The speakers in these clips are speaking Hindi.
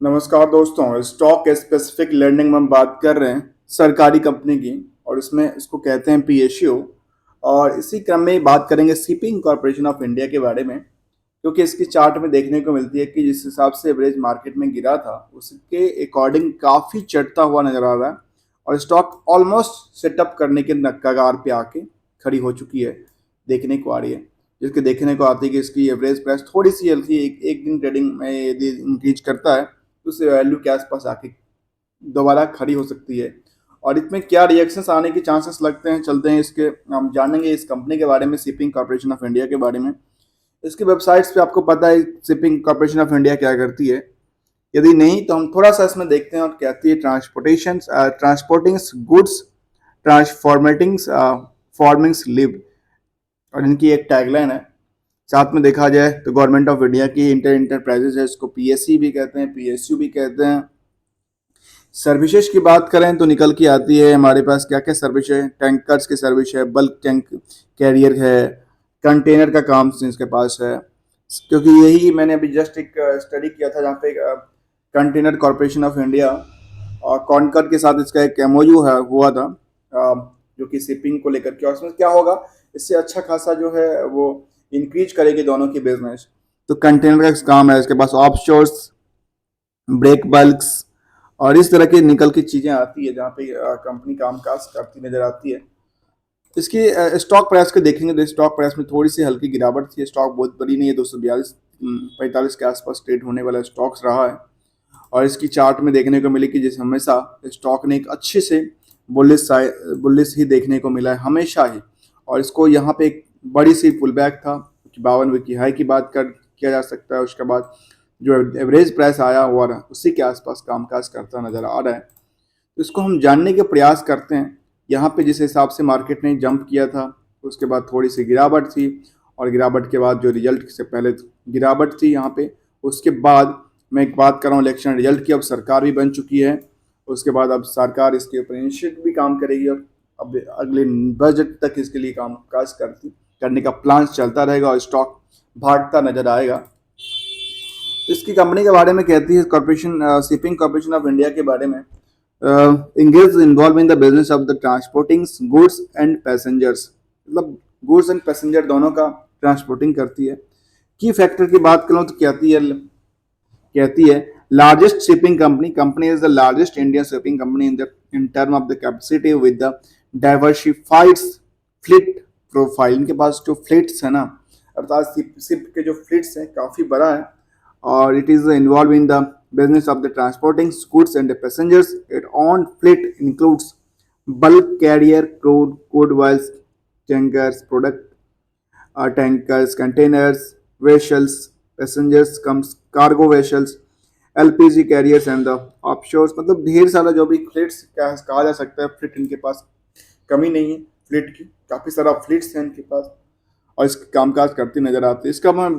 नमस्कार दोस्तों, स्टॉक स्पेसिफिक लर्निंग में हम बात कर रहे हैं सरकारी कंपनी की। और इसमें इसको कहते हैं पीएसयू। और इसी क्रम में बात करेंगे शिपिंग कॉरपोरेशन ऑफ इंडिया के बारे में, क्योंकि इसकी चार्ट में देखने को मिलती है कि जिस हिसाब से एवरेज मार्केट में गिरा था उसके अकॉर्डिंग काफ़ी चढ़ता हुआ नजर आ रहा है। और स्टॉक ऑलमोस्ट सेटअप करने के कगार पे आके खड़ी हो चुकी है, देखने को आ रही है। जिसके देखने को आती है कि इसकी एवरेज प्राइस थोड़ी सी हल्की एक दिन ट्रेडिंग में यदि इंक्रीज करता है तो उस वैल्यू के आसपास आके दोबारा खड़ी हो सकती है। और इसमें क्या रिएक्शंस आने के चांसेस लगते हैं, चलते हैं इसके हम जानेंगे इस कंपनी के बारे में, शिपिंग कॉर्पोरेशन ऑफ इंडिया के बारे में। इसकी वेबसाइट्स पे आपको पता है शिपिंग कॉर्पोरेशन ऑफ इंडिया क्या करती है। यदि नहीं तो हम थोड़ा सा इसमें देखते हैं। और कहती है ट्रांसपोर्टिंग गुड्स ट्रांसफॉर्मेटिंग फॉर्मिंग्स लिव। और इनकी एक टैगलाइन है। साथ में देखा जाए तो गवर्नमेंट ऑफ इंडिया की इंटरप्राइजेज है, इसको पीएससी भी कहते हैं, पीएसयू भी कहते हैं। सर्विसेज की बात करें तो निकल के आती है हमारे पास क्या क्या सर्विस है। टैंकर्स की सर्विस है, बल्क टैंक कैरियर है, कंटेनर का काम इसके पास है। क्योंकि यही मैंने अभी जस्ट एक स्टडी किया था जहाँ पे कंटेनर कॉरपोरेशन ऑफ इंडिया और कॉनकर के साथ इसका एक एमओयू है हुआ था, जो कि शिपिंग को लेकर के। और इसमें क्या होगा, इससे अच्छा खासा जो है वो इंक्रीज करेगी दोनों की बिजनेस। तो कंटेनर का काम है, इसके पास ऑफशोर्स, ब्रेक बल्क्स और इस तरह की निकल की चीज़ें आती है जहाँ पे कंपनी कामकाज करती नजर आती है। इसकी स्टॉक प्राइस को देखेंगे तो स्टॉक प्राइस में थोड़ी सी हल्की गिरावट थी। स्टॉक बहुत बड़ी नहीं है, 242 45 के आसपास ट्रेड होने वाला स्टॉक्स रहा है। और इसकी चार्ट में देखने को मिली कि जिस हमेशा स्टॉक ने एक अच्छे से बुलिस ही देखने को मिला है हमेशा ही। और इसको यहाँ पे एक बड़ी सी पुल बैक था, 52 की हाई की बात कर किया जा सकता है। उसके बाद जो एवरेज प्राइस आया हुआ उसी के आसपास कामकाज करता नजर आ रहा है। तो इसको हम जानने के प्रयास करते हैं। यहाँ पे जिस हिसाब से मार्केट ने जंप किया था उसके बाद थोड़ी सी गिरावट थी। और गिरावट के बाद जो रिजल्ट से पहले गिरावट थी यहाँ पे, उसके बाद मैं एक बात कर रहा हूँ इलेक्शन रिजल्ट की। अब सरकार भी बन चुकी है, उसके बाद अब सरकार इसके ऊपर इनिशिएटिव भी काम करेगी। और अब अगले बजट तक इसके लिए काम काज करने का प्लान चलता रहेगा और स्टॉक भागता नजर आएगा। इसकी कंपनी के बारे में कहती है corporation, shipping corporation of India के बारे में, engage involve in the business of the transporting goods and passengers. मतलब गुड्स एंड पैसेंजर दोनों का ट्रांसपोर्टिंग करती है। की फैक्टर की बात करूँ तो कहती है largest shipping company is the largest Indian shipping company in term of the capacity with the diversified fleet profile. इनके पास जो फ्लीट्स है ना, अर्थात शिप के जो फ्लीट्स हैं काफ़ी बड़ा है। और it is involved in the business of the transporting goods and the passengers. Its own fleet includes bulk carrier, crude oils, tankers, product tankers, containers, vessels, passengers comes cargo vessels, LPG carriers and the offshores. मतलब ढेर सारा जो भी फ्लीट्स कहा जा सकता है, फ्लीट इनके पास कमी नहीं है। फ्लीट की काफ़ी सारा फ्लीट्स हैं इनके पास और इसके कामकाज करती नजर आती है। इसका मैं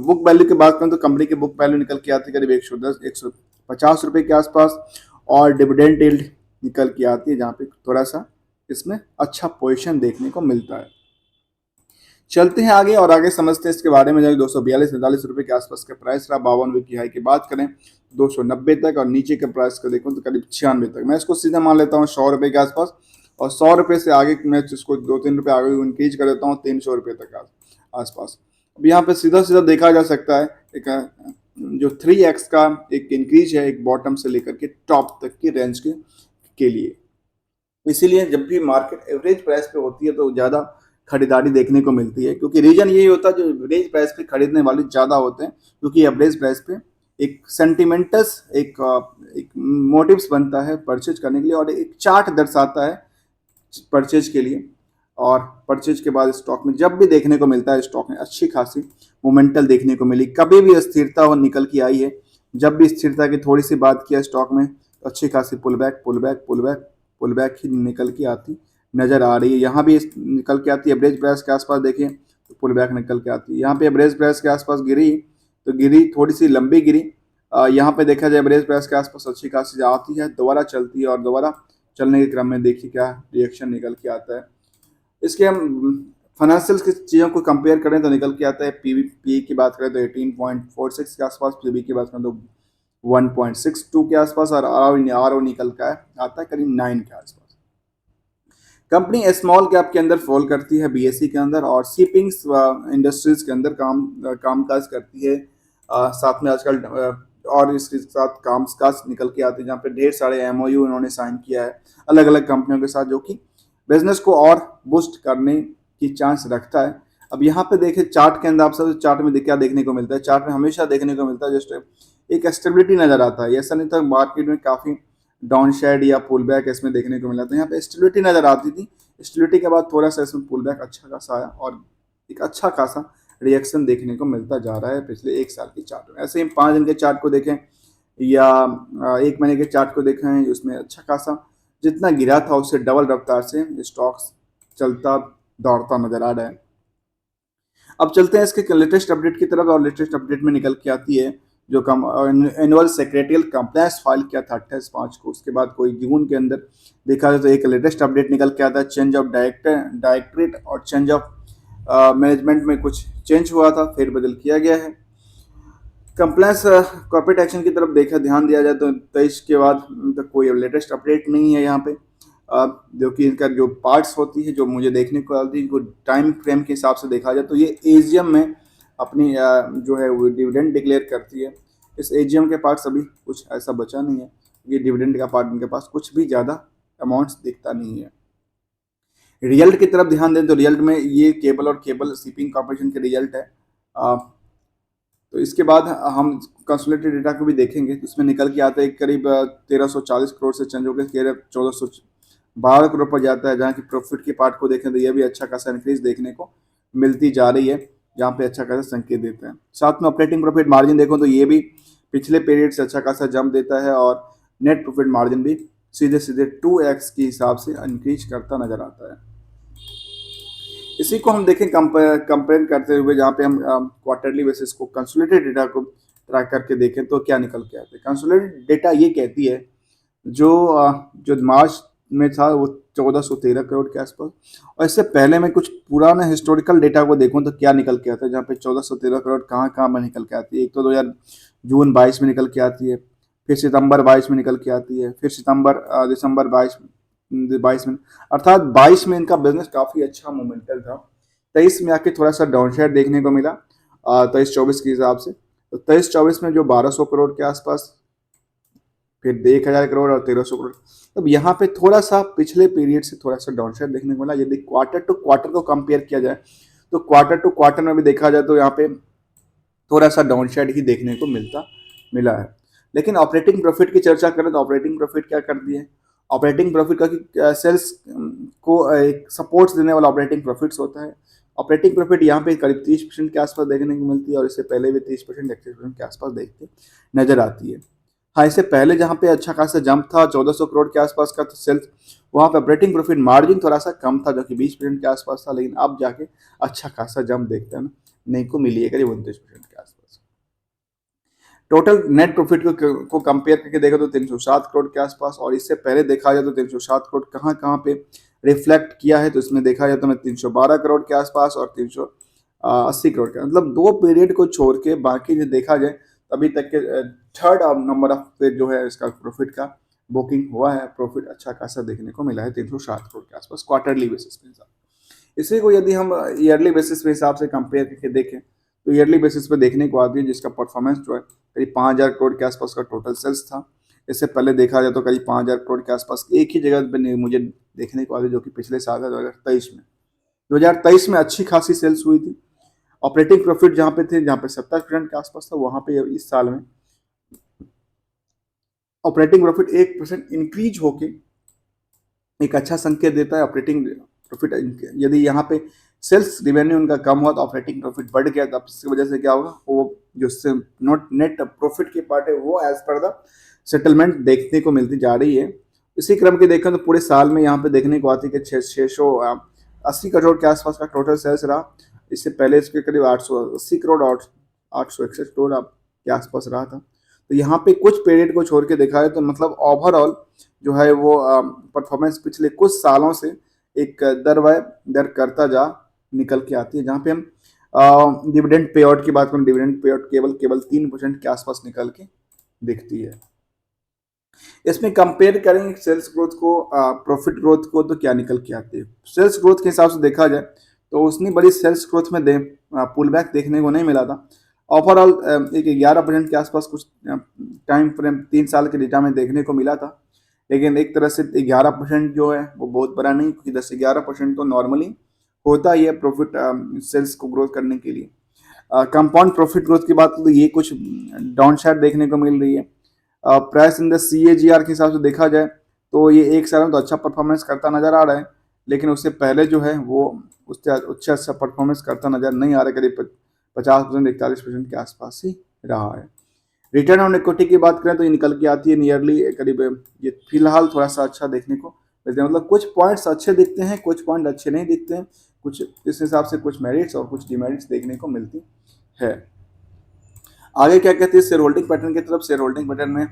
बुक वैल्यू की बात करूँ तो कंपनी की बुक वैल्यू निकल के आती है करीब 110-150 रुपये के आसपास। और डिविडेंड यील्ड निकल के आती है जहाँ पे थोड़ा सा इसमें अच्छा पोजीशन देखने को मिलता है। चलते हैं आगे और आगे समझते हैं इसके बारे में। जब 242-43 रुपये के आसपास का प्राइस रहा, 52 की हाई की बात करें 290 तक, और नीचे के प्राइस को देखूँ तो करीब 96 तक। मैं इसको सीधा मान लेता हूँ 100 रुपये के आसपास। और 100 रुपये से आगे मैं इसको 2-3 रुपये आगे इंक्रीज कर देता हूँ 300 रुपये तक आसपास। अब यहाँ पे सीधा सीधा देखा जा सकता है एक जो 3x का एक इंक्रीज है, एक बॉटम से लेकर के टॉप तक की रेंज के लिए। इसीलिए जब भी मार्केट एवरेज प्राइस पे होती है तो ज़्यादा खरीदारी देखने को मिलती है, क्योंकि रीजन यही होता है जो एवरेज प्राइस पे खरीदने वाले ज़्यादा होते हैं। क्योंकि एवरेज प्राइस पे एक सेंटिमेंटस एक मोटिव्स बनता है परचेज करने के लिए, और एक चार्ट दर्शाता है परचेज के लिए। और परचेज के बाद स्टॉक में जब भी देखने को मिलता है, स्टॉक में अच्छी खासी मोमेंटल देखने को मिली। कभी भी स्थिरता हो निकल के आई है। जब भी स्थिरता की थोड़ी सी बात किया स्टॉक में तो अच्छी खासी पुल बैक ही निकल के आती नज़र आ रही है। यहाँ भी निकल के आती है एवरेज प्राइस के आसपास, देखिए तो पुल बैक निकल के आती है। यहाँ पे एवरेज प्राइस के आसपास गिरी तो गिरी, थोड़ी सी लंबी गिरी। यहाँ पे देखा जाए एवरेज प्राइस के आसपास अच्छी खासी आती है, दोबारा चलती है और दोबारा चलने के क्रम में देखिए क्या रिएक्शन निकल के आता है। इसके हम फाइनेंशियल की चीज़ों को कंपेयर करें तो निकल के आता है पी की बात करें तो 18.46 के आसपास, पी की बात करें तो 1.62 के आसपास, और आर ओ निकल का आता है करीब 9 के आसपास। कंपनी स्मॉल कैप के अंदर फॉल करती है बीएसई के अंदर, और शिपिंग इंडस्ट्रीज के अंदर कामकाज करती है। साथ में आजकल और इसके साथ कामकाज निकल के आते हैं, जहाँ पे ढेर सारे एमओयू इन्होंने साइन किया है अलग अलग कंपनियों के साथ, जो कि बिजनेस को और बूस्ट करने की चांस रखता है। अब यहाँ पे देखें चार्ट के अंदर, आप सब चार्ट में क्या देखने को मिलता है, चार्ट में हमेशा देखने को मिलता है जस्ट एक स्टेबिलिटी नजर आता है। ऐसा नहीं था मार्केट में काफी डाउन शेड या पुल बैक इसमें देखने को मिला था, यहाँ पे स्टेबिलिटी नजर आती थी। स्टेबिलिटी के बाद थोड़ा सा इसमें पुल बैक अच्छा खासा आया, और एक अच्छा खासा रिएक्शन देखने को मिलता जा रहा है पिछले एक साल के चार्ट में। ऐसे ही 5 दिन के चार्ट को देखें या 1 महीने के चार्ट को देखें, उसमें अच्छा खासा जितना गिरा था उससे डबल रफ्तार से स्टॉक्स चलता दौड़ता नजर आ रहा है। अब चलते हैं इसके लेटेस्ट अपडेट की तरफ, और लेटेस्ट अपडेट में निकल के आती है जो एनुअल सेक्रेटरियल कंप्लायंस फाइल किया था 28/5 को, उसके बाद कोई जून के अंदर देखा जाए तो एक लेटेस्ट अपडेट निकल के आता है, चेंज ऑफ डायरेक्टरेट और चेंज ऑफ मैनेजमेंट में कुछ चेंज हुआ था, फिर बदल किया गया है। कंप्लायंस कॉर्पोरेट एक्शन की तरफ देखा ध्यान दिया जाए तो 23 के बाद तक कोई लेटेस्ट अपडेट नहीं है यहाँ पे, जो कि इनका जो पार्ट्स होती है जो मुझे देखने को आती है, टाइम फ्रेम के हिसाब से देखा जाए तो ये एजीएम में अपनी जो है वो डिविडेंड डिक्लेयर करती है। इस एजीएम के पार्ट्स अभी कुछ ऐसा बचा नहीं है, ये डिविडेंड का पार्ट इनके पास कुछ भी ज़्यादा अमाउंट्स दिखता नहीं है। रिजल्ट की तरफ ध्यान दें तो रिजल्ट में ये केबल और केबल शिपिंग कॉर्पोरेशन के रिजल्ट है। तो इसके बाद हम कंसोलिडेटेड डेटा को भी देखेंगे, तो इसमें निकल के आता है करीब 1340 करोड़ से चेंज होकर करीब 1412 करोड़ पर जाता है, जहाँ की प्रॉफिट के पार्ट को देखें तो ये भी अच्छा खासा इंक्रीज देखने को मिलती जा रही है, जहाँ पे अच्छा खासा संकेत देता है। साथ में ऑपरेटिंग प्रॉफिट मार्जिन देखो तो ये भी पिछले पीरियड से अच्छा खासा जंप देता है, और नेट प्रॉफिट मार्जिन भी सीधे सीधे 2x के हिसाब से इंक्रीज करता नजर आता है। इसी को हम देखें कंपेयर करते हुए, जहाँ पे हम क्वार्टरली बेसिस को कंसोलिडेटेड डेटा को ट्रैक करके देखें तो क्या निकल के आते हैं। कंसोलिडेटेड डेटा ये कहती है जो मार्च में था वो 1413 करोड़ के आसपास, और इससे पहले मैं कुछ पुराना हिस्टोरिकल डेटा को देखूं तो क्या निकल के आता है, जहाँ पे 1413 करोड़ कहाँ कहाँ में निकल के आती है। एक तो 2000 जून 22 में निकल के आती है, फिर सितंबर 22 में निकल के आती है, फिर दिसंबर 22 में, अर्थात 22 में इनका बिजनेस काफ़ी अच्छा मोमेंटल था। 23 में आके थोड़ा सा डाउन शेयर देखने को मिला 23-24 के हिसाब से। तो 23-24 में जो 1200 करोड़ के आसपास, फिर 1000 करोड़ और 1300 करोड़। अब यहाँ पे थोड़ा सा पिछले पीरियड से थोड़ा सा डाउन शेयर देखने को मिला। यदि क्वार्टर टू क्वार्टर को कंपेयर किया जाए तो क्वार्टर टू क्वार्टर में भी देखा जाए तो यहाँ पे थोड़ा सा डाउन शेयर ही देखने को मिला है। लेकिन ऑपरेटिंग प्रॉफिट की चर्चा करें तो ऑपरेटिंग प्रॉफिट क्या करती है, ऑपरेटिंग प्रॉफिट का सेल्स को एक सपोर्ट्स देने वाला ऑपरेटिंग प्रॉफिट्स होता है। ऑपरेटिंग प्रॉफिट यहाँ पे करीब 30% के आसपास देखने को मिलती है, और इससे पहले भी 30% 31% के आसपास देखते नजर आती है। हाँ, इससे पहले जहाँ पे अच्छा खासा जंप था 1400 करोड़ के आसपास का सेल्स, वहाँ पे ऑपरेटिंग प्रॉफिट मार्जिन थोड़ा सा कम था, जो कि 20% के आसपास था, लेकिन अब जाके अच्छा खासा जंप देखते हैं नहीं को मिली है करीब 29% के आसपास। टोटल नेट प्रॉफिट को कंपेयर करके देखा तो 307 करोड़ के आसपास, और इससे पहले देखा जाए तो 307 करोड़ कहाँ कहाँ पे रिफ्लेक्ट किया है, तो इसमें देखा जाए तो 312 करोड़ के आसपास और 380 करोड़ का, मतलब 2 पीरियड को छोड़ के बाकी जो देखा जाए अभी तक के थर्ड नंबर ऑफ जो है इसका प्रॉफिट का बुकिंग हुआ है। प्रॉफिट अच्छा खासा देखने को मिला है 307 करोड़ के आसपास क्वार्टरली बेसिस पे। इसी को यदि हम ईयरली बेसिस पे हिसाब से कंपेयर करके देखें तो ईयरली बेसिस पे देखने को आती है जिसका परफॉर्मेंस जो है करीब 5000 करोड़ के आसपास का टोटल सेल्स था। इससे पहले देखा जाए तो करीब 5000 करोड़ के आसपास एक ही जगह पे मुझे देखने को आती, जो कि पिछले साल है 2023 में। 2023 में अच्छी खासी सेल्स हुई थी। ऑपरेटिंग प्रॉफिट जहाँ पे 70% के आसपास था, वहाँ पे इस साल में ऑपरेटिंग प्रॉफिट 1% इंक्रीज होके एक अच्छा संकेत देता है। ऑपरेटिंग प्रॉफिट यदि यहाँ पे सेल्स रिवेन्यू उनका कम हुआ तो ऑपरेटिंग प्रॉफिट बढ़ गया, तो इसकी वजह से क्या होगा, वो जो नेट प्रॉफिट की पार्ट है वो एज पर द सेटलमेंट देखने को मिलती जा रही है। इसी क्रम के देखें तो पूरे साल में यहाँ पे देखने को आती है कि 680 करोड़ के आसपास का टोटल सेल्स रहा। इससे पहले इसके करीब 880 करोड़ और 861 करोड़ के आसपास रहा था। तो यहाँ पे कुछ पीरियड को छोड़ के देखा है तो मतलब ओवरऑल जो है वो परफॉर्मेंस पिछले कुछ सालों से एक दर करता जा निकल के आती है। जहाँ पे हम डिविडेंड पे आउट की बात करें, डिविडेंड पे आउट केवल 3% के आसपास निकल के दिखती है। इसमें कंपेयर करेंगे सेल्स ग्रोथ को प्रॉफिट ग्रोथ को, तो क्या निकल के आती है। सेल्स ग्रोथ के हिसाब से देखा जाए तो उतनी बड़ी सेल्स ग्रोथ में पुल बैक देखने को नहीं मिला था। ओवरऑल एक 11% के आसपास कुछ टाइम फ्रेम 3 साल के डेटा में देखने को मिला था। लेकिन एक तरह से 11% जो है वो बहुत बड़ा नहीं, क्योंकि 10 से 11% तो नॉर्मली होता ही है प्रॉफिट सेल्स को ग्रोथ करने के लिए। कंपाउंड प्रॉफिट ग्रोथ की बात करें तो ये कुछ डाउन साइड देखने को मिल रही है। प्राइस इन द CAGR के हिसाब से देखा जाए तो ये एक साल में तो अच्छा परफॉर्मेंस करता नजर आ रहा है, लेकिन उससे पहले जो है वो उससे अच्छा परफॉर्मेंस करता नजर नहीं आ रहा है। करीब 50% 41% के आसपास ही रहा है। रिटर्न ऑन इक्विटी की बात करें तो ये निकल के आती है नियरली करीब, ये फिलहाल थोड़ा सा अच्छा देखने को मिलते हैं। मतलब कुछ पॉइंट्स अच्छे दिखते हैं, कुछ पॉइंट अच्छे नहीं दिखते हैं, कुछ इस हिसाब से कुछ मेरिट्स और कुछ डिमेरिट्स देखने को मिलती है। आगे क्या कहते हैं शेयर होल्डिंग पैटर्न की तरफ। शेयर होल्डिंग पैटर्न में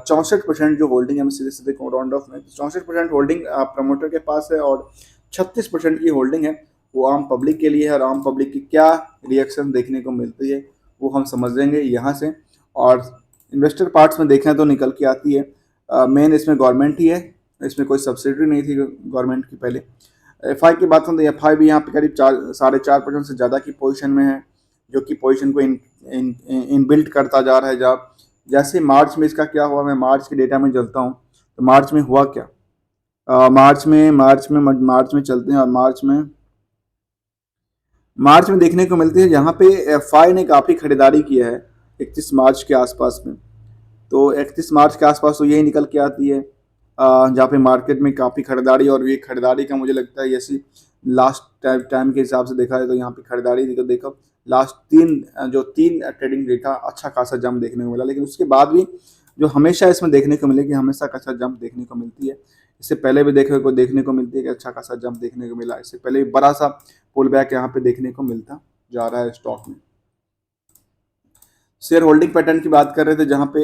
64% जो होल्डिंग है, मैं सीधे सीधे राउंड ऑफ में 64% होल्डिंग प्रमोटर के पास है और 36% की होल्डिंग है वो आम पब्लिक के लिए है। और आम पब्लिक की क्या रिएक्शन देखने को मिलती है वो हम समझेंगे यहाँ से। और इन्वेस्टर पार्ट्स में देखें तो निकल के आती है मेन इसमें गवर्नमेंट ही है, इसमें कोई सब्सिडी नहीं थी गवर्नमेंट की पहले। FI की बात करें तो FI भी यहाँ पे करीब 4.5% से ज़्यादा की पोजीशन में है, जो कि पोजीशन को इन बिल्ड करता जा रहा है। जब जैसे मार्च में इसका क्या हुआ, मैं मार्च के डेटा में चलता हूँ तो मार्च में हुआ क्या। मार्च में चलते हैं और मार्च में देखने को मिलती है जहाँ पे FI ने काफ़ी खरीदारी किया है 31 मार्च के आसपास में। तो 31 मार्च के आसपास तो यही निकल के आती है जहाँ पे मार्केट में काफ़ी खरीदारी, और ये खरीदारी का मुझे लगता है ऐसी लास्ट टाइम के हिसाब से देखा जाए तो यहाँ पे खरीदारी देखो लास्ट तीन ट्रेडिंग डेटा अच्छा खासा जंप देखने को मिला। लेकिन उसके बाद भी जो हमेशा इसमें देखने को मिलेगी, हमेशा अच्छा जंप देखने को मिलती है। इससे पहले भी देखने को मिलती है कि अच्छा खासा जंप देखने को मिला। इससे पहले भी बड़ा सा पुल बैक यहाँ पे देखने को मिलता जा रहा है स्टॉक में। शेयर होल्डिंग पैटर्न की बात कर रहे थे जहाँ पे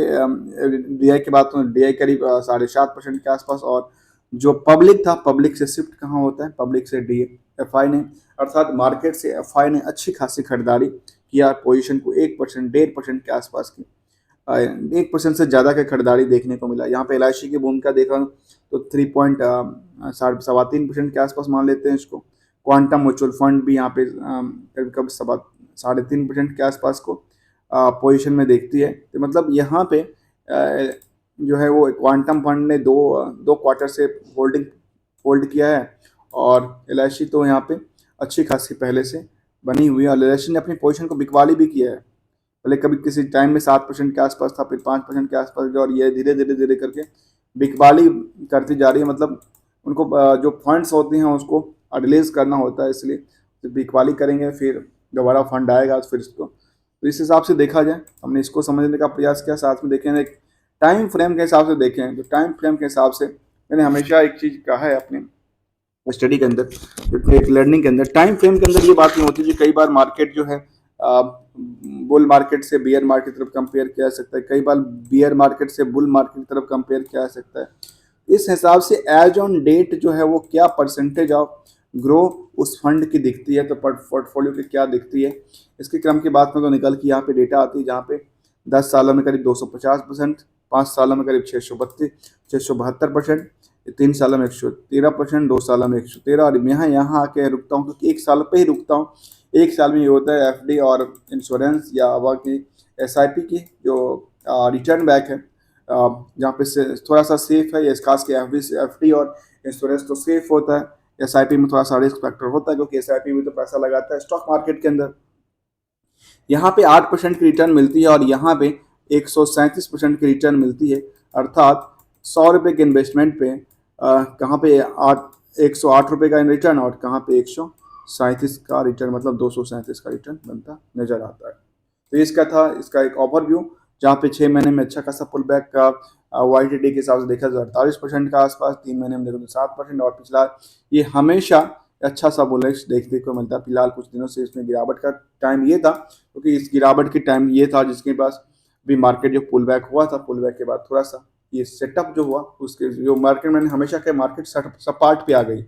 DI की बात करें, DI करीब 7.5% के आसपास। और जो पब्लिक था, पब्लिक से शिफ्ट कहाँ होता है, पब्लिक से FI ने, अर्थात मार्केट से FI ने अच्छी खासी खरीदारी किया पोजीशन को 1%, 1.5% के आसपास की 1% से ज़्यादा की खरीदारी देखने को मिला। यहाँ पे LIC की भूमिका देखा तो 3.3% के आसपास मान लेते हैं इसको। क्वांटम म्यूचुअल फंड भी यहाँ पे करीब करीब 3.5% के आसपास को पोजीशन में देखती है। तो मतलब यहाँ पे जो है वो क्वांटम फंड ने दो क्वार्टर से होल्ड किया है, और LIC तो यहाँ पे अच्छी खासी पहले से बनी हुई है। और LIC ने अपनी पोजीशन को बिकवाली भी किया है, पहले कभी किसी टाइम में 7% के आसपास था, फिर 5% के आसपास गया, और ये धीरे धीरे धीरे करके बिकवाली करती जा रही है। मतलब उनको जो फंड्स होते हैं उसको रिलीज करना होता है, इसलिए बिकवाली करेंगे, फिर दोबारा फंड आएगा फिर इसको। तो इस हिसाब से देखा जाए, हमने इसको समझने का प्रयास किया। साथ में देखें एक टाइम फ्रेम के हिसाब से देखें तो टाइम फ्रेम के हिसाब से मैंने हमेशा एक चीज़ कहा है अपने स्टडी के अंदर, एक लर्निंग के अंदर, टाइम फ्रेम के अंदर ये बात नहीं होती कि कई बार मार्केट जो है बुल मार्केट से बियर मार्केट की तरफ कंपेयर किया जा सकता है, कई बार बियर मार्केट से बुल मार्केट की तरफ कंपेयर किया जा सकता है। इस हिसाब से एज ऑन डेट जो है वो क्या परसेंटेज ऑफ ग्रो उस फंड की दिखती है, तो पोर्टफोलियो की क्या दिखती है, इसके क्रम की बात में तो निकल के यहाँ पे डेटा आती है जहाँ पे 10 सालों में करीब 250%, 5 सालों में करीब 672%, 3 सालों में 113%, 2 सालों में 113। और यहाँ आके रुकता हूँ क्योंकि 1 साल पे ही रुकता हूँ। 1 साल में ये होता है FD और इंश्योरेंस या वह की SIP की जो रिटर्न बैक है, जहाँ पे थोड़ा सा सेफ है। ये खास के FD और इंश्योरेंस तो सेफ होता है, SIP में थोड़ा सा रिस्क फैक्टर होता है क्योंकि SIP में तो पैसा लगाता है स्टॉक मार्केट के अंदर। यहाँ पे 8% की रिटर्न मिलती है और यहाँ पे 137% की रिटर्न मिलती है, अर्थात 100 रुपये के इन्वेस्टमेंट पे कहाँ पे 108 रुपये का रिटर्न और कहाँ पे 137 का रिटर्न, मतलब 237 का रिटर्न बनता नजर आता है। तो इसका था इसका एक ओवरव्यू, जहाँ पे 6 महीने में अच्छा खासा पुल बैक का YTD के हिसाब से देखा जाए 48% का आसपास, 3 महीने में देखो तो 7%, और पिछला ये हमेशा अच्छा सा बुलिश देखने को मिलता है। फिलहाल कुछ दिनों से इसमें गिरावट का टाइम ये था, क्योंकि इस गिरावट के टाइम ये था जिसके पास भी मार्केट जो पुल बैक हुआ था, पुल बैक के बाद थोड़ा सा ये सेटअप जो हुआ उसके जो मार्केट मैंने हमेशा के मार्केट सपाट पे आ गई।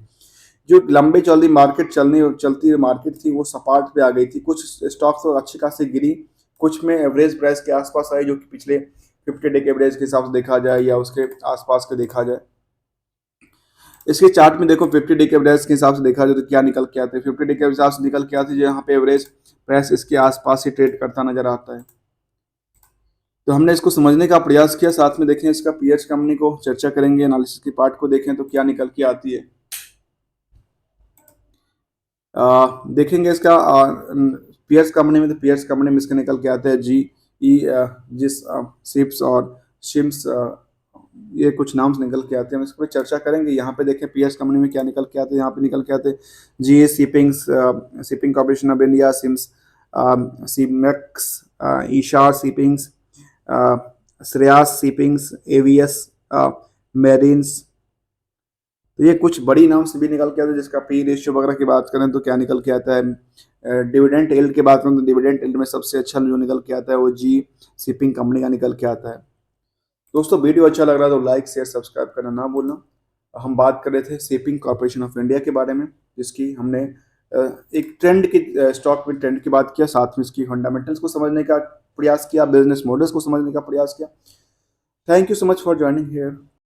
जो लंबे चौड़ी मार्केट चलती मार्केट थी वो सपाट पे आ गई थी। कुछ स्टॉक्स तो अच्छी खासी गिरी, कुछ में एवरेज प्राइस के आसपास आई, जो कि पिछले 50 डे के एवरेज के हिसाब से देखा जाए या उसके आसपास के देखा जाए। इसके चार्ट में देखो 50 डे के एवरेज के हिसाब से देखा जाए तो क्या निकल के आते हैं। 50 डे के हिसाब से निकल के आते हैं यहाँ पे एवरेज प्राइस इसके आसपास ही ट्रेड करता नजर आता है। तो हमने इसको समझने का प्रयास किया, साथ में देखें इसका पीएच कंपनी को चर्चा करेंगे, एनालिसिस की पार्ट को देखें तो क्या निकल के आती है। देखेंगे इसका पीएच कंपनी में, तो पीएच कंपनी में इसके निकल के आते हैं जी ई जिस सिप्स और शिम्स, ये कुछ नाम निकल के आते हैं, हम इस पर चर्चा करेंगे। यहाँ पे देखें पीएच कंपनी में क्या निकल के आते हैं। यहाँ पे निकल के आते हैं G A shippings, shipping corporation of India, Sims, Seamex, Essar shippings, Shreyas shippings, AVS marines. तो ये कुछ बड़ी नाम से भी निकल के आते हैं। जिसका पी रेशियो वगैरह की बात करें तो क्या निकल के आता है। डिविडेंड एल्ड की बात करें तो डिविडेंड एल्ड में सबसे अच्छा जो निकल के आता है वो जी शिपिंग कंपनी का निकल के आता है। दोस्तों वीडियो अच्छा लग रहा है तो लाइक शेयर सब्सक्राइब करना ना भूलना। हम बात कर रहे थे शिपिंग कॉर्पोरेशन ऑफ इंडिया के बारे में, जिसकी हमने एक ट्रेंड की स्टॉक में ट्रेंड की बात किया, साथ में इसकी फंडामेंटल्स को समझने का प्रयास किया, बिजनेस मॉडल्स को समझने का प्रयास किया। Thank you so much for joining here.